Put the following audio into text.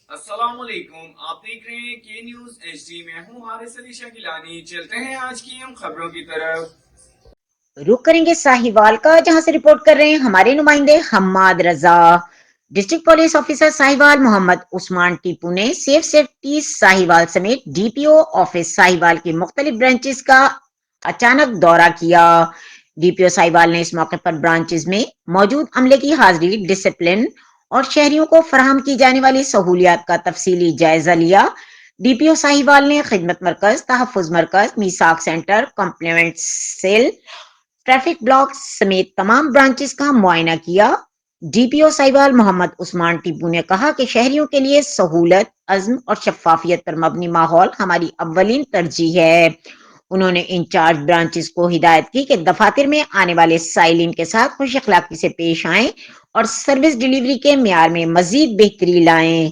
السلام علیکم، آپ دیکھ رہے ہیں کے نیوز ایچ ڈی۔ میں ہوں حارث علی شکیلانی۔ چلتے ہیں آج کی ہم خبروں کی طرف۔ رخ کریں گے ساہیوال کا، جہاں سے رپورٹ کر رہے ہیں ہمارے نمائندے حماد رضا۔ District police officer Sahiwal Muhammad Usman Tipu نے سیف سیفٹی ساہیوال سمیت D P O office Sahiwal کی مختلف برانچز کا اچانک دورہ کیا۔ ڈی پی او ساہیوال نے اس موقع پر برانچز میں موجود عملے کی حاضری، ڈسپلن اور شہریوں کو فراہم کی جانے والی سہولیات کا تفصیلی جائزہ لیا۔ ڈی پی او ساہیوال نے خدمت مرکز، تحفظ مرکز، میثاق centre, complaint cell, traffic block سمیت تمام برانچز کا معائنہ کیا۔ D P O Sahiwal Muhammad Usman Tipu نے کہا کہ شہریوں کے لیے سہولت، عزم اور شفافیت پر مبنی ماحول ہماری اولین ترجیح ہے۔ انہوں نے انچارج برانچز کو ہدایت کی کہ دفاتر میں آنے والے سائلین کے ساتھ خوش اخلاقی سے پیش آئیں اور سروس ڈیلیوری کے معیار میں مزید بہتری لائیں۔